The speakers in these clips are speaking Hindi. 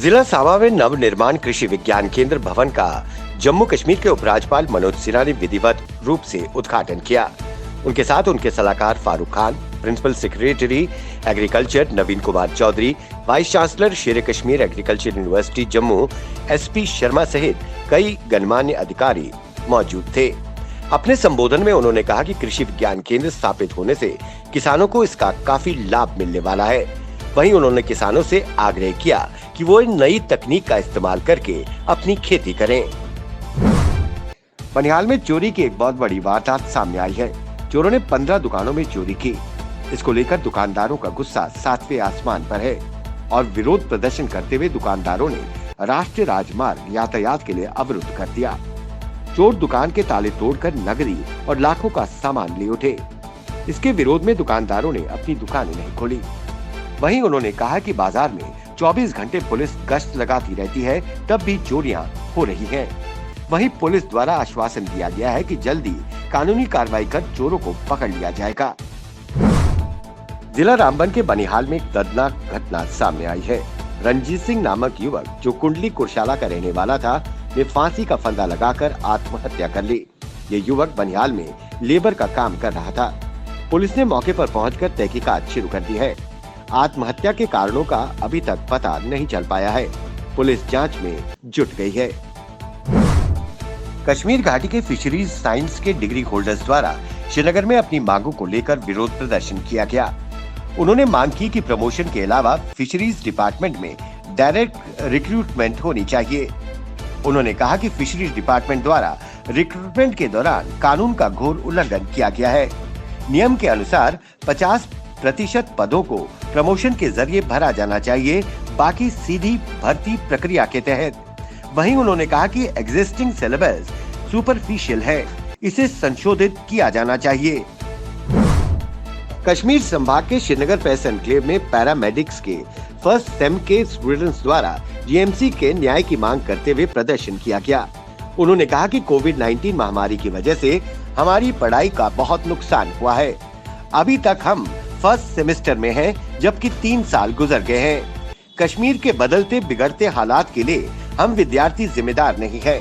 जिला सावा में नव निर्माण कृषि विज्ञान केंद्र भवन का जम्मू कश्मीर के उपराज्यपाल मनोज सिन्हा ने विधिवत रूप से उद्घाटन किया। उनके साथ उनके सलाहकार Farooq Khan, principal secretary agriculture Naveen Kumar Chaudhary, vice chancellor Sher Kashmir agriculture university Jammu SP Sharma सहित कई गणमान्य अधिकारी मौजूद थे। अपने संबोधन में उन्होंने कहा कि कृषि विज्ञान केंद्र स्थापित होने से किसानों को इसका काफी लाभ मिलने वाला है। वहीं उन्होंने किसानों से आग्रह किया कि वो इन नई तकनीक का इस्तेमाल करके अपनी खेती करें। बनिहाल में चोरी की एक बहुत बड़ी वारदात सामने आई है। चोरों ने 15 दुकानों में चोरी की। इसको लेकर दुकानदारों का गुस्सा 7वें आसमान पर है और विरोध प्रदर्शन करते हुए दुकानदारों ने राष्ट्रीय राजमार्ग यातायात के लिए अवरुद्ध कर दिया। चोर दुकान के ताले तोड़कर नगदी और लाखों का सामान ले उठे। इसके विरोध में दुकानदारों ने अपनी दुकानें नहीं खोली। वहीं उन्होंने कहा कि बाजार में 24 घंटे पुलिस गश्त लगाती रहती है, तब भी चोरियां हो रही हैं। वहीं पुलिस द्वारा आश्वासन दिया गया है कि जल्दी कानूनी कार्रवाई कर चोरों को पकड़ लिया जाएगा। जिला रामबन के बनिहाल में एक दर्दनाक घटना सामने आई है। रणजीत सिंह नामक युवक जो कुंडली कुर्शाला का रहने वाला था, ने फांसी का फंदा लगाकर आत्महत्या कर ली। ये युवक बनिहाल में लेबर का काम कर रहा था। पुलिस ने मौके पर पहुंचकर तहकीकात शुरू कर दी है। आत्महत्या के कारणों का अभी तक पता नहीं चल पाया है। पुलिस जांच में जुट गई है। कश्मीर घाटी के फिशरीज साइंस के डिग्री होल्डर्स द्वारा श्रीनगर में अपनी मांगों को लेकर विरोध प्रदर्शन किया गया। उन्होंने मांग की कि प्रमोशन के अलावा फिशरीज डिपार्टमेंट में डायरेक्ट रिक्रूटमेंट होनी चाहिए। उन्होंने कहा कि फिशरीज डिपार्टमेंट द्वारा रिक्रूटमेंट के दौरान कानून का घोर उल्लंघन किया गया है। नियम के अनुसार 50% पदों को प्रमोशन के जरिए भरा जाना चाहिए, बाकी सीधी भर्ती प्रक्रिया के तहत। वहीं उन्होंने कहा कि एग्जिस्टिंग सिलेबस सुपरफिशियल है, इसे संशोधित किया जाना चाहिए। कश्मीर संभाग के श्रीनगर प्रेस एनक्लेव में पैरामेडिक्स के फर्स्ट सेम के स्टूडेंट्स द्वारा GMC के न्याय की मांग करते हुए प्रदर्शन किया गया। उन्होंने कहा कि कोविड-19 महामारी की वजह से हमारी पढ़ाई का बहुत नुकसान हुआ है। अभी तक हम फर्स्ट सेमेस्टर में हैं, जबकि 3 साल गुजर गए हैं। कश्मीर के बदलते बिगड़ते हालात के लिए हम विद्यार्थी जिम्मेदार नहीं है।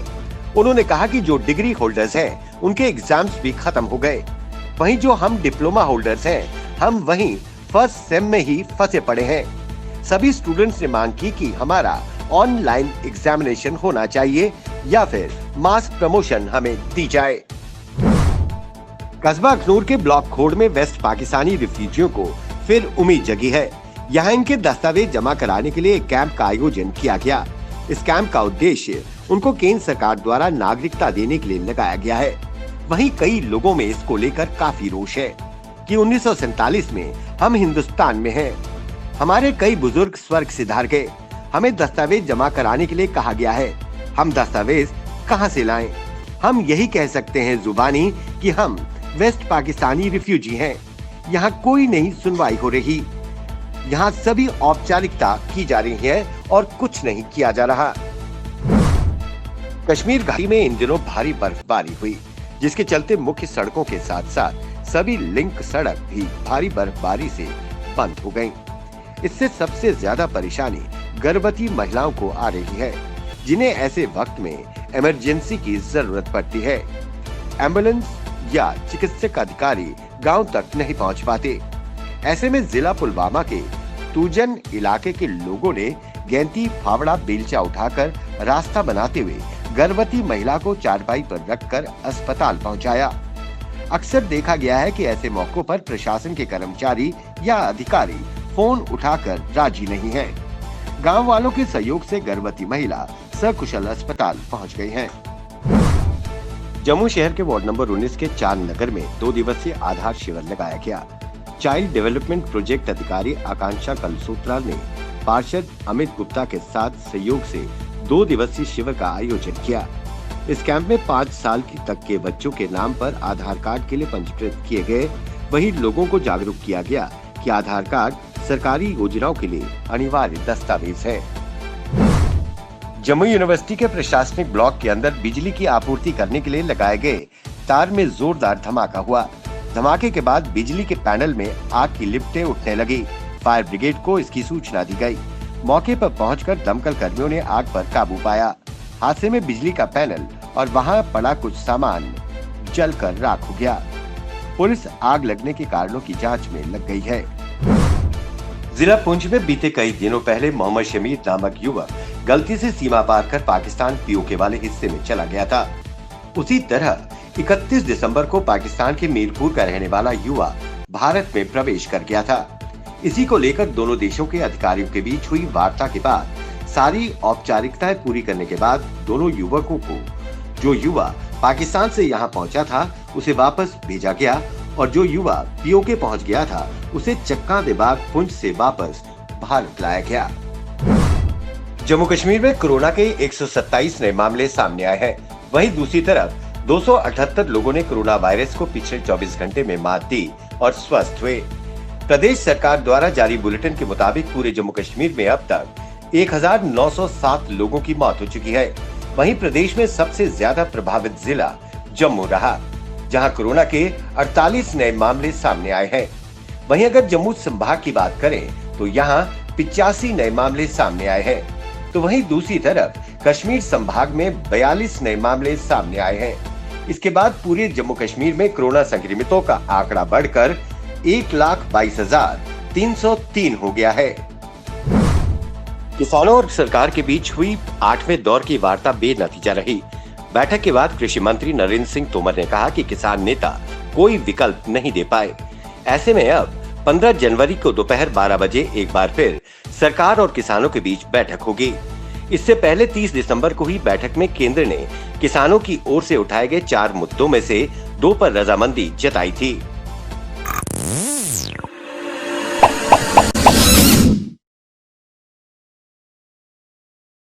उन्होंने कहा कि जो डिग्री होल्डर्स हैं, उनके एग्जाम्स भी खत्म हो गए। वहीं जो हम डिप्लोमा होल्डर्स हैं, हम वहीं फर्स्ट सेम में ही फंसे पड़े हैं। सभी स्टूडेंट्स ने मांग की कि हमारा ऑनलाइन एग्जामिनेशन होना चाहिए या फिर मास प्रमोशन हमें दी जाए। कस्बा अखनूर के ब्लॉक खोड़ में वेस्ट पाकिस्तानी रिफ्यूजियों को फिर उम्मीद जगी है। यहाँ इनके दस्तावेज जमा कराने के लिए एक कैंप का आयोजन किया गया। इस कैंप का उद्देश्य उनको केंद्र सरकार द्वारा नागरिकता देने के लिए लगाया गया है। वहीं कई लोगों में इसको लेकर काफी रोष है कि 1947 में हम हिंदुस्तान में हैं। हमारे कई बुजुर्ग स्वर्ग सिधार गए। हमें दस्तावेज जमा कराने के लिए कहा गया है। हम दस्तावेज कहां से लाएं? हम यही कह सकते हैं जुबानी कि हम वेस्ट पाकिस्तानी रिफ्यूजी हैं। यहाँ कोई नहीं सुनवाई हो रही। यहाँ सभी औपचारिकता की जा रही है और कुछ नहीं किया जा रहा। कश्मीर घाटी में इन दिनों भारी बर्फबारी हुई, जिसके चलते मुख्य सड़कों के साथ साथ सभी लिंक सड़क भी भारी बर्फबारी से बंद हो गयी। इससे सबसे ज्यादा परेशानी गर्भवती महिलाओं को आ रही है, जिन्हें ऐसे वक्त में इमरजेंसी की जरूरत पड़ती है। एम्बुलेंस या चिकित्सक अधिकारी गांव तक नहीं पहुंच पाते। ऐसे में जिला पुलवामा के तूजन इलाके के लोगों ने गैंती फावड़ा बेलचा उठाकर रास्ता बनाते हुए गर्भवती महिला को चारपाई पर रखकर अस्पताल पहुंचाया। अक्सर देखा गया है कि ऐसे मौकों पर प्रशासन के कर्मचारी या अधिकारी फोन उठाकर राजी नहीं है। गांव वालों के सहयोग से गर्भवती महिला सकुशल अस्पताल पहुंच गई है। जम्मू शहर के वार्ड नंबर 19 के चांद नगर में 2 दिवसीय आधार शिविर लगाया गया। चाइल्ड डेवलपमेंट प्रोजेक्ट अधिकारी आकांक्षा कलसोत्रा ने पार्षद अमित गुप्ता के साथ सहयोग से 2 दिवसीय शिविर का आयोजन किया। इस कैंप में 5 साल तक के बच्चों के नाम पर आधार कार्ड के लिए पंजीकृत किए गए। वहीं लोगों को जागरूक किया गया कि आधार कार्ड सरकारी योजनाओं के लिए अनिवार्य दस्तावेज है। जम्मू यूनिवर्सिटी के प्रशासनिक ब्लॉक के अंदर बिजली की आपूर्ति करने के लिए लगाए गए तार में जोरदार धमाका हुआ। धमाके के बाद बिजली के पैनल में आग की लिपटें उठने लगी। फायर ब्रिगेड को इसकी सूचना दी गई। मौके पर पहुंचकर दमकल कर्मियों ने आग पर काबू पाया। हादसे में बिजली का पैनल और वहां पड़ा कुछ सामान जलकर राख हो गया। पुलिस आग लगने के कारणों की जांच में लग गई है। जिला पुंछ में बीते कई दिनों पहले मोहम्मद शमीर नामक युवक गलती से सीमा पार कर पाकिस्तान पीओके वाले हिस्से में चला गया था। उसी तरह 31 दिसंबर को पाकिस्तान के मीरपुर का रहने वाला युवा भारत में प्रवेश कर गया था। इसी को लेकर दोनों देशों के अधिकारियों के बीच हुई वार्ता के बाद सारी औपचारिकताएं पूरी करने के बाद दोनों युवकों को जो युवा पाकिस्तान से यहाँ पहुंचा था उसे वापस भेजा गया और जो युवा पीओके पहुंच गया था उसे चक्का देबाग पुंछ से वापस भारत लाया गया। जम्मू कश्मीर में कोरोना के 127 नए मामले सामने आए हैं। वहीं दूसरी तरफ 278 लोगों ने कोरोना वायरस को पिछले 24 घंटे में मात दी और स्वस्थ हुए। प्रदेश सरकार द्वारा जारी बुलेटिन के मुताबिक पूरे जम्मू कश्मीर में अब तक 1907 लोगों की मौत हो चुकी है। वहीं प्रदेश में सबसे ज्यादा प्रभावित जिला जम्मू रहा, जहां कोरोना के 48 नए मामले सामने आए हैं। वहीं अगर जम्मू संभाग की बात करें तो यहां 85 नए मामले सामने आए हैं। तो वहीं दूसरी तरफ कश्मीर संभाग में 42 नए मामले सामने आए हैं। इसके बाद पूरे जम्मू कश्मीर में कोरोना संक्रमितों का आंकड़ा बढ़कर 1,22,303 हो गया है। किसानों और सरकार के बीच हुई 8वें दौर की वार्ता बेनतीजा रही। बैठक के बाद कृषि मंत्री नरेंद्र सिंह तोमर ने कहा कि किसान नेता कोई विकल्प नहीं दे पाए। ऐसे में अब 15 जनवरी को दोपहर 12 बजे एक बार फिर सरकार और किसानों के बीच बैठक होगी। इससे पहले 30 दिसंबर को हुई बैठक में केंद्र ने किसानों की ओर से उठाए गए 4 मुद्दों में से 2 पर रजामंदी जताई थी।